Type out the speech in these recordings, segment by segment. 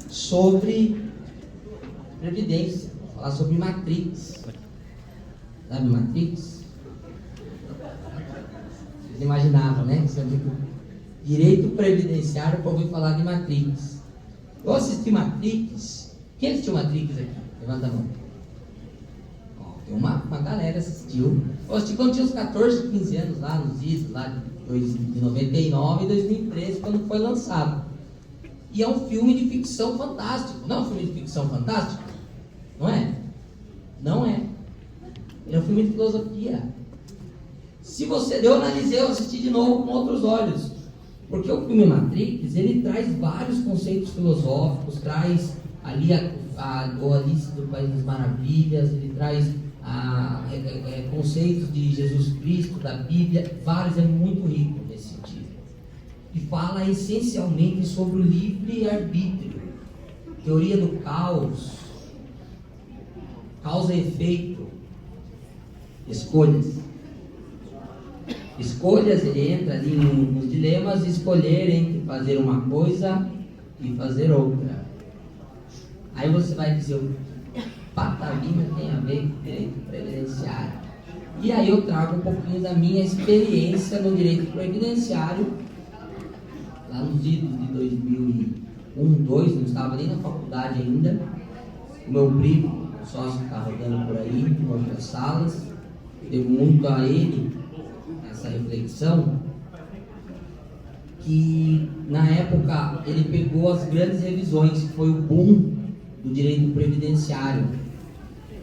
sobre Previdência. Vou falar sobre Matrix. Sabe Matrix? Vocês imaginavam, né? Direito previdenciário para ouvir falar de Matrix. Eu assisti Matrix. Quem assistiu Matrix aqui? Levanta a mão. Tem uma galera assistiu. Eu assisti quando tinha uns 14, 15 anos lá nos idos, lá de 99 e 2013, quando foi lançado. E é um filme de ficção fantástico. Não é um filme de ficção fantástico? Não é? Não é. Ele é um filme de filosofia. Se você... Eu analisei, eu assisti de novo com outros olhos. Porque o filme Matrix, ele traz vários conceitos filosóficos, traz ali o Alice do País das Maravilhas, ele traz conceitos de Jesus Cristo, da Bíblia, vários, é muito rico nesse sentido. E fala essencialmente sobre o livre-arbítrio, teoria do caos, causa e efeito, escolhas. Escolhas, ele entra ali nos dilemas de escolher entre fazer uma coisa e fazer outra. Aí você vai dizer, o patavina tem a ver com direito previdenciário. E aí eu trago um pouquinho da minha experiência no direito previdenciário, lá nos idos de 2001, 2002, não estava nem na faculdade ainda. O meu primo, o sócio que está rodando por aí, em outras salas, devo muito a ele essa reflexão, que na época ele pegou as grandes revisões, que foi o boom do direito previdenciário,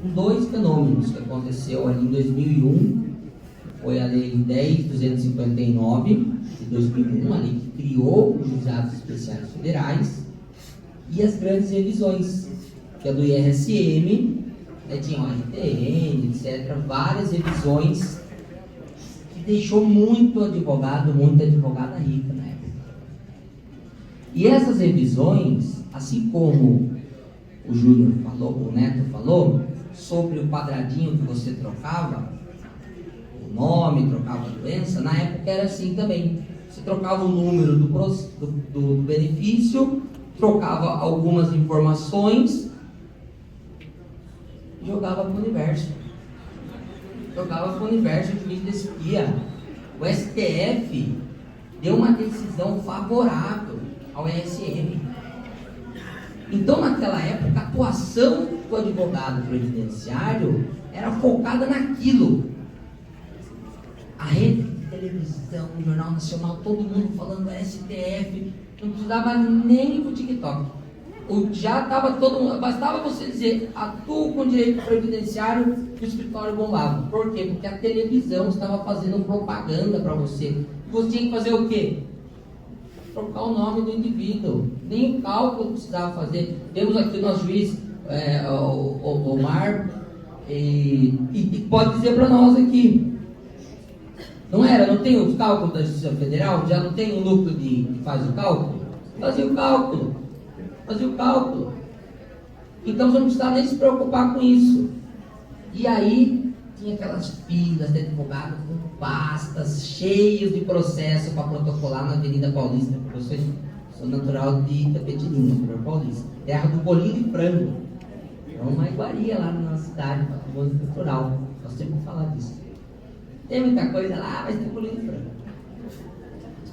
com dois fenômenos que aconteceu ali em 2001, foi a lei 10.259 de 2001, a lei que criou os juizados especiais federais, e as grandes revisões, que é do IRSM, tinha o RTN, etc., várias revisões que deixou muito advogado, muita advogada rica na época. E essas revisões, assim como o Júnior falou, o Neto falou, sobre o quadradinho que você trocava, o nome, trocava a doença, na época era assim também. Você trocava o número do benefício, trocava algumas informações, jogava para o universo. Jogava para o universo, o juiz decidia. O STF deu uma decisão favorável ao ESM. Então, naquela época, a atuação do advogado previdenciário era focada naquilo. A rede de televisão, o Jornal Nacional, todo mundo falando do STF, não precisava nem ir para o TikTok. Já estava todo mundo, bastava você dizer, atuo com direito previdenciário, que o escritório bombava. Por quê? Porque a televisão estava fazendo propaganda para você. Você tinha que fazer o quê? Trocar o nome do indivíduo. Nem o cálculo precisava fazer. Temos aqui o nosso juiz, o Omar, e pode dizer para nós aqui. Não era? Não tem o cálculo da Justiça Federal? Já não tem um núcleo que faz o cálculo? Fazia o cálculo. Então você não precisava nem se preocupar com isso. E aí tinha aquelas filas de advogados com pastas cheios de processo para protocolar na Avenida Paulista, porque eu sou natural de Itapetininga, interior paulista, terra do bolinho de frango. É uma iguaria lá na nossa cidade, patrimônio cultural. Nós temos que falar disso. Tem muita coisa lá, mas tem bolinho de frango.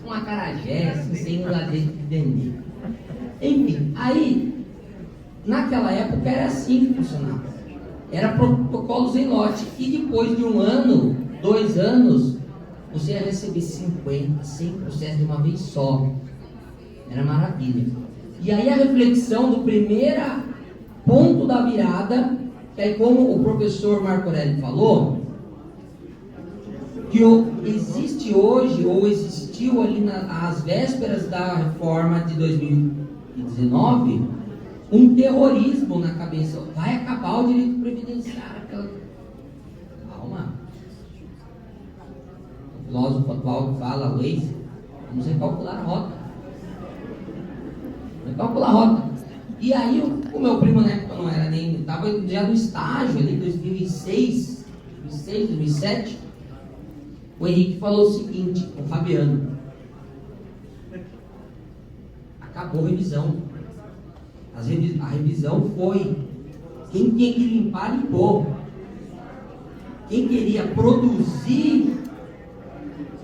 Com acarajé, assim, sem um ladejo de vender. Enfim, aí, naquela época era assim que funcionava. Era protocolos em lote. E depois de 1 ano, 2 anos, você ia receber 50, 100 processos de uma vez só. Era maravilha. E aí a reflexão do primeiro ponto da virada, que é como o professor Marco Aurélio falou, que existe hoje, ou existiu ali às vésperas da reforma de 2019, um terrorismo na cabeça. Vai acabar o direito previdenciário. Calma. O filósofo atual que fala, Waze, vamos recalcular a rota. E aí o meu primo, na época, não era nem, estava já no estágio ali, 2006, 2007, o Henrique falou o seguinte, o Fabiano: acabou a revisão. A revisão foi. Quem tinha que limpar, limpou. Quem queria produzir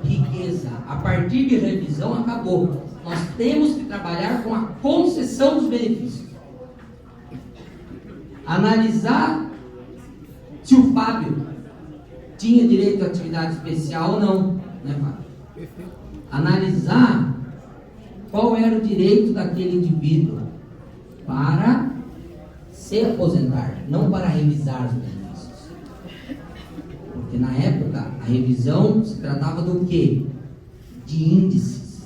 riqueza a partir de revisão, acabou. Nós temos que trabalhar com a concessão dos benefícios. Analisar se o Fábio tinha direito à atividade especial ou não, né, Fábio? Analisar qual era o direito daquele indivíduo para se aposentar, não para revisar os benefícios. Porque na época a revisão se tratava do quê? De índices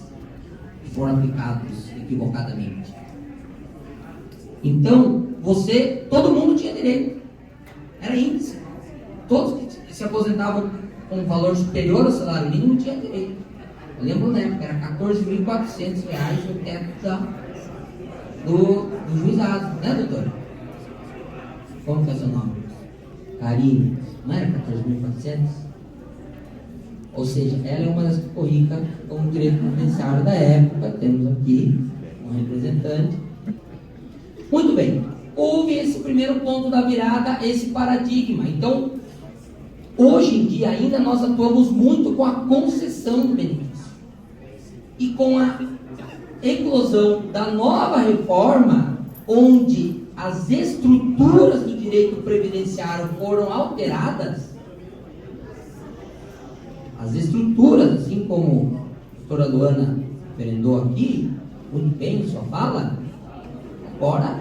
que foram aplicados equivocadamente. Então, todo mundo tinha direito. Era índice. Todos que se aposentavam com um valor superior ao salário mínimo tinham direito. Eu lembro na época, era R$14.400 o teto do juizado, né, doutora? Como que é o seu nome? Karine. Não era 14.400? Ou seja, ela é uma das que corrica com o direito previdenciário da época. Temos aqui um representante. Muito bem. Houve esse primeiro ponto da virada, esse paradigma. Então, hoje em dia ainda nós atuamos muito com a concessão do benefício. E com a eclosão da nova reforma, onde as estruturas do direito previdenciário foram alteradas, as estruturas, assim como a doutora Luana referendou aqui, muito bem em sua fala, agora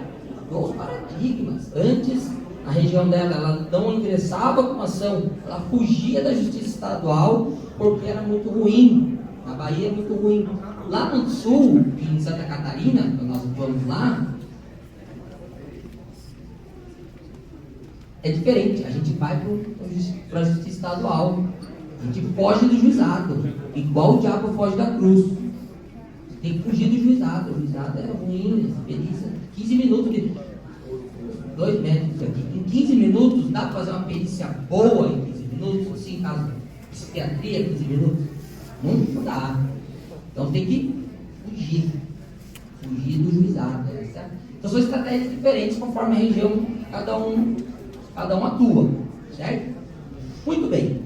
os paradigmas. Antes, na região dela, ela não ingressava com ação, ela fugia da justiça estadual porque era muito ruim. Na Bahia é muito ruim. Lá no sul, em Santa Catarina, quando nós vamos lá, é diferente. A gente vai para a justiça estadual. A gente foge do juizado. Igual o diabo foge da cruz. Tem que fugir do juizado. O juizado é ruim, perícia. 15 minutos, 2 médicos aqui. Em 15 minutos, dá para fazer uma perícia boa em 15 minutos? Assim, caso de psiquiatria, 15 minutos? Não dá. Então tem que fugir do juizado. Certo? Então são estratégias diferentes conforme a região cada um atua. Certo? Muito bem.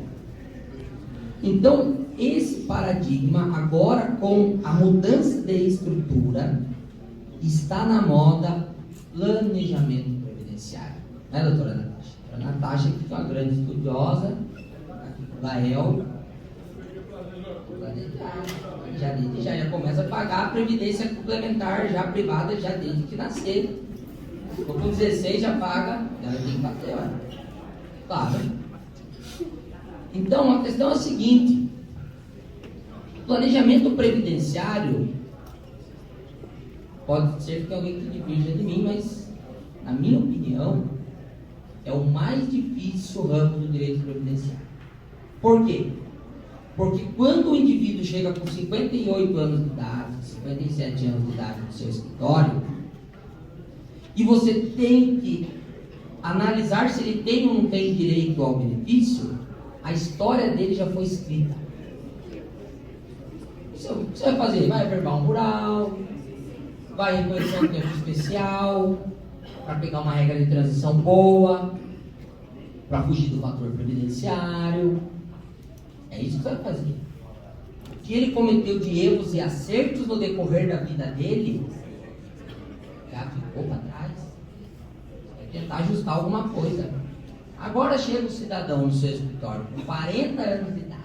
Então, esse paradigma, agora com a mudança de estrutura, está na moda planejamento previdenciário. Né, doutora Natasha? A Natasha, que é uma grande estudiosa, aqui com o Gael, já começa a pagar a previdência complementar, já privada, já desde que nascer. Com 16 já paga, já tem que bater, olha. Claro. Então, a questão é a seguinte: planejamento previdenciário, pode ser que tenha alguém que divirja de mim, mas, na minha opinião, é o mais difícil ramo do direito previdenciário. Por quê? Porque quando o indivíduo chega com 58 anos de idade, 57 anos de idade no seu escritório, e você tem que analisar se ele tem ou não tem direito ao benefício, a história dele já foi escrita. O que você vai fazer? Vai verbal um mural, vai reconhecer um tempo especial, para pegar uma regra de transição boa, para fugir do fator previdenciário. É isso que você vai fazer. O que ele cometeu de erros e acertos no decorrer da vida dele, já ficou para trás. Vai tentar ajustar alguma coisa. Agora chega o cidadão no seu escritório com 40 anos de idade.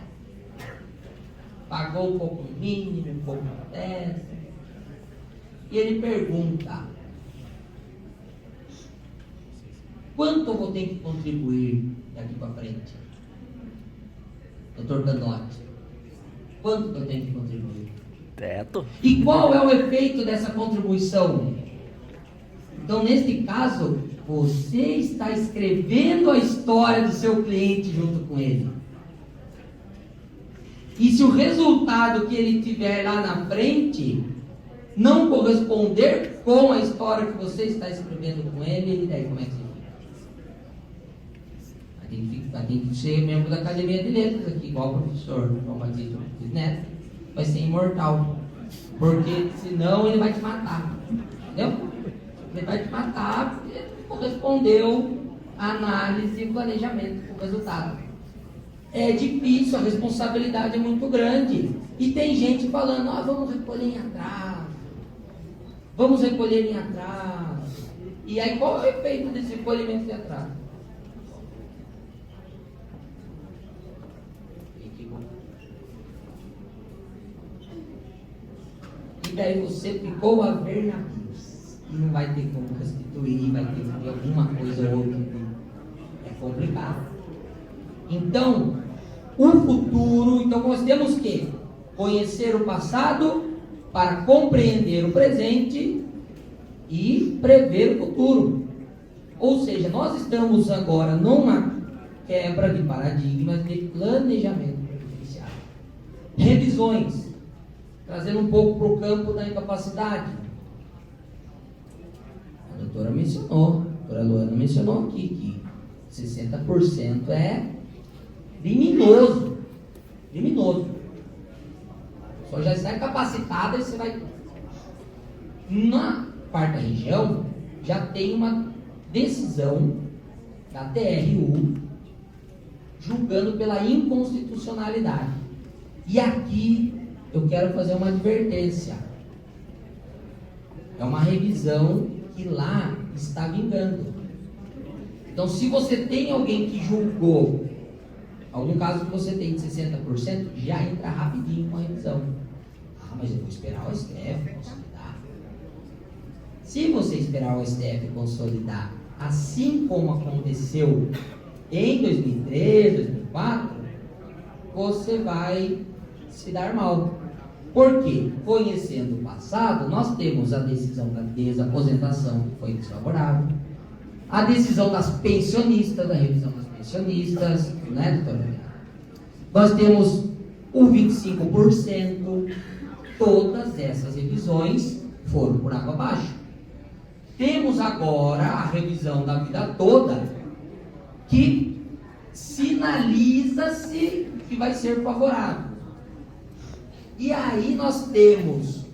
Pagou um pouco mínimo, um pouco dessa. E ele pergunta: quanto eu vou ter que contribuir daqui para frente? Doutor Canotti, quanto eu tenho que contribuir? Teto. E qual é o efeito dessa contribuição? Então, neste caso, você está escrevendo a história do seu cliente junto com ele. E se o resultado que ele tiver lá na frente não corresponder com a história que você está escrevendo com ele, e daí como é que você fica? Tem que ser membro da Academia de Letras aqui, igual o professor João Batista Neto. Vai ser imortal. Porque senão ele vai te matar. Entendeu? Ele vai te matar porque correspondeu a análise e planejamento com o resultado. É difícil, a responsabilidade é muito grande. E tem gente falando, vamos recolher em atraso. Vamos recolher em atraso. E aí qual é o efeito desse recolhimento em atraso? E daí você ficou a ver navios. E não vai ter como restituir, vai ter que ter alguma coisa ou outra. É complicado. Então, o futuro, então nós temos que conhecer o passado para compreender o presente e prever o futuro. Ou seja, nós estamos agora numa quebra de paradigmas de planejamento previdenciário. Revisões, trazendo um pouco para o campo da incapacidade. A doutora Luana mencionou aqui que 60% é criminoso. Só já está incapacitada e você vai... Na quarta região, já tem uma decisão da TRU julgando pela inconstitucionalidade. E aqui eu quero fazer uma advertência. É uma revisão que lá está vingando. Então, se você tem alguém que julgou, algum caso que você tem de 60%, já entra rapidinho com a revisão. Mas eu vou esperar o STF consolidar. Se você esperar o STF consolidar, assim como aconteceu em 2003, 2004, você vai se dar mal. Por quê? Conhecendo o passado, nós temos a decisão da desaposentação, que foi desfavorável, a decisão das pensionistas, da revisão das pensionistas, né, doutora? Nós temos o 25%, todas essas revisões foram por água abaixo. Temos agora a revisão da vida toda, que sinaliza-se que vai ser favorável. E aí nós temos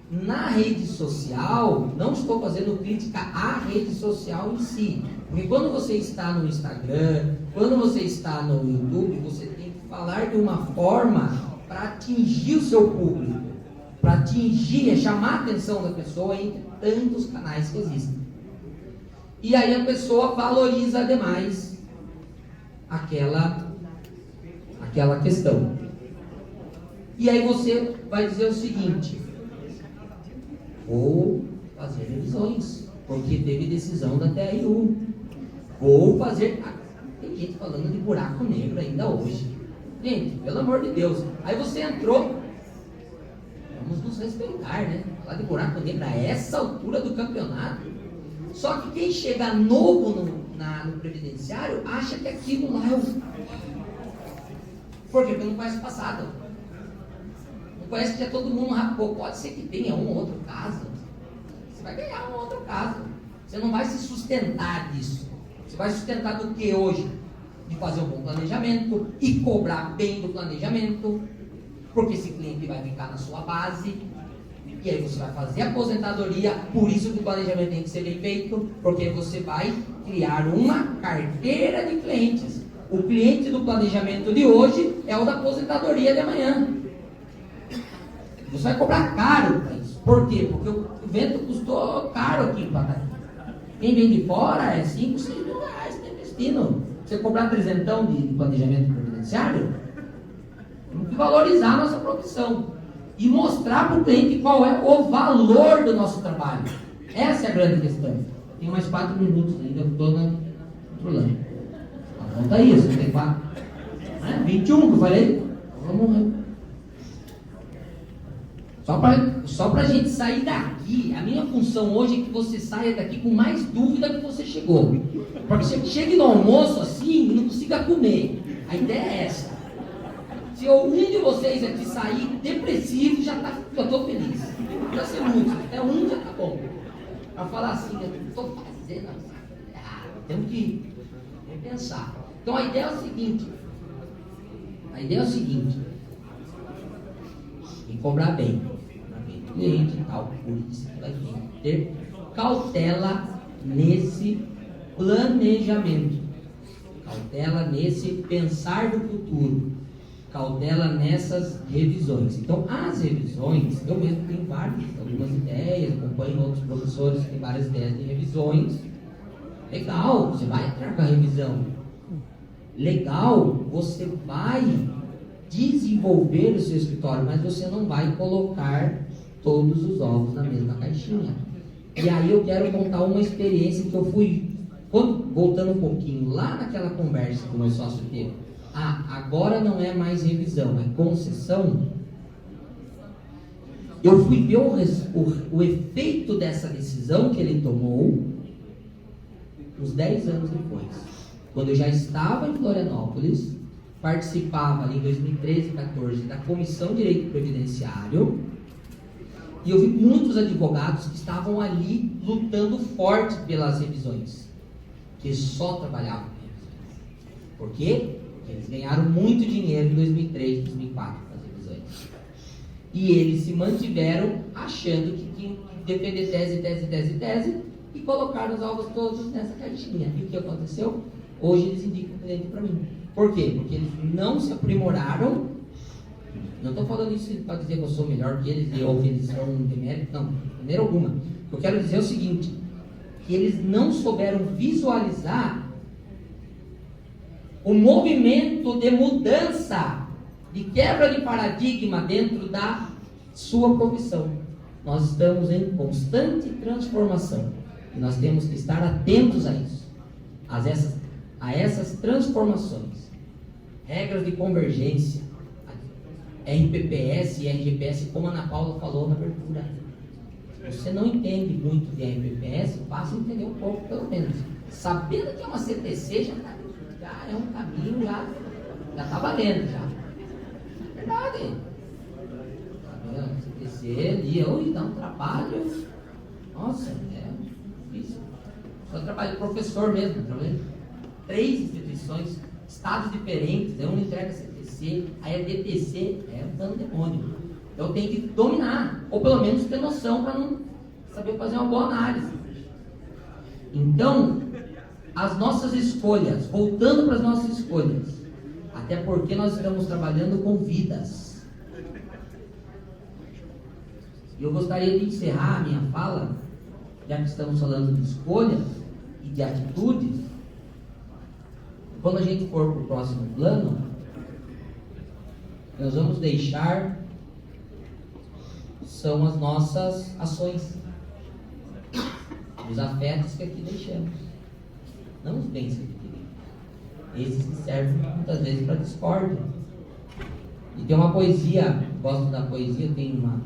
na rede social, não estou fazendo crítica à rede social em si, porque quando você está no Instagram, quando você está no YouTube, você tem que falar de uma forma para atingir o seu público, para atingir, chamar a atenção da pessoa entre tantos canais que existem. E aí a pessoa valoriza demais aquela questão. E aí você vai dizer o seguinte: vou fazer revisões, porque teve decisão da TRU. Vou fazer... Tem gente falando de buraco negro ainda hoje. Gente, pelo amor de Deus. Aí você entrou... Vamos nos respeitar, né? Falar de buraco negro a essa altura do campeonato. Só que quem chega novo no previdenciário acha que aquilo lá é o... Por quê? Porque não conhece o passado. Não conhece que já todo mundo rapou. Pode ser que tenha um ou outro caso. Você vai ganhar um ou outro caso. Você não vai se sustentar disso. Você vai sustentar do que hoje? De fazer um bom planejamento e cobrar bem do planejamento, porque esse cliente vai ficar na sua base, e aí você vai fazer aposentadoria. Por isso que o planejamento tem que ser bem feito, porque você vai criar uma carteira de clientes. O cliente do planejamento de hoje é o da aposentadoria de amanhã. Você vai cobrar caro para isso. Por quê? Porque o evento custou caro aqui para estar aqui. Quem vem de fora é 5, 6 mil reais que é destino. Você cobrar 300 de planejamento previdenciário, temos que valorizar a nossa profissão e mostrar para o cliente qual é o valor do nosso trabalho. Essa é a grande questão. Tenho mais 4 minutos ainda, eu estou controlando. Conta isso, tem 4. 21 que eu falei? Vamos. Só para a gente sair daqui, a minha função hoje é que você saia daqui com mais dúvida que você chegou. Porque você chegue no almoço assim e não consiga comer. A ideia é essa. Se um de vocês aqui sair depressivo, já estou feliz. Não precisa ser muito, até um já tá bom. Para falar assim, eu estou fazendo. Temos que pensar. Então a ideia é o seguinte. Tem que cobrar bem. Cobrar bem do cliente e tal. Por isso que vai ter cautela nesse planejamento, cautela nesse pensar do futuro, cautela nessas revisões. Então, as revisões, eu mesmo tenho algumas ideias, acompanho outros professores que têm várias ideias de revisões. Legal, você vai entrar com a revisão. Legal, você vai desenvolver o seu escritório, mas você não vai colocar todos os ovos na mesma caixinha. E aí eu quero contar uma experiência que eu fui, voltando um pouquinho, lá naquela conversa que o meu sócio teve. Agora não é mais revisão, é concessão. Eu fui ver o efeito dessa decisão que ele tomou uns 10 anos depois. Quando eu já estava em Florianópolis, participava ali em 2013 e 2014 da Comissão de Direito Previdenciário, e eu vi muitos advogados que estavam ali lutando forte pelas revisões, que só trabalhavam com revisões. Por quê? Porque eles ganharam muito dinheiro em 2003 e 2004 com as revisões. E eles se mantiveram achando que tinham que defender tese, e colocaram os ovos todos nessa caixinha. E o que aconteceu? Hoje eles indicam o cliente para mim. Por quê? Porque eles não se aprimoraram. Não estou falando isso para dizer que eu sou melhor que eles ou que eles são um demérito. Não, de maneira alguma. O que eu quero dizer é o seguinte: que eles não souberam visualizar o movimento de mudança, de quebra de paradigma dentro da sua profissão. Nós estamos em constante transformação e nós temos que estar atentos a isso, a essas transformações. Regras de convergência, RPPS e RGPS, como a Ana Paula falou na abertura. Se você não entende muito de RPPS, faça entender um pouco pelo menos. Sabendo que é uma CTC, já é um caminho, já está valendo já. É verdade. CTC ali, dá um trabalho. Nossa, é difícil. Eu trabalho professor mesmo, trabalhei em 3 instituições, estados diferentes, um entrega CTC, aí é DTC, é um pandemônio. Então eu tenho que dominar, ou pelo menos ter noção para não saber fazer uma boa análise. Então, as nossas escolhas, voltando para as nossas escolhas, até porque nós estamos trabalhando com vidas. E eu gostaria de encerrar a minha fala, já que estamos falando de escolhas e de atitudes. Quando a gente for para o próximo plano, nós vamos deixar, são as nossas ações, os afetos que aqui deixamos, não os bens que adquirimos, esses que servem muitas vezes para discórdia. E tem uma poesia, gosto da poesia, tem uma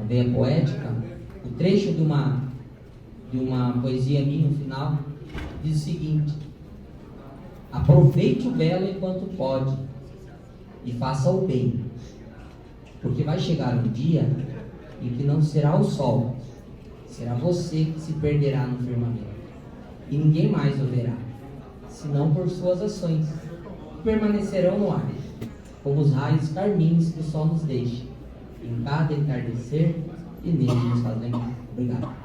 veia poética, o trecho de uma poesia minha no final diz o seguinte: aproveite o belo enquanto pode e faça o bem, porque vai chegar um dia em que não será o sol, será você que se perderá no firmamento, e ninguém mais o verá, senão por suas ações, que permanecerão no ar, como os raios carmins que o sol nos deixa, em cada entardecer, e nele nos faz lembrar. Obrigado.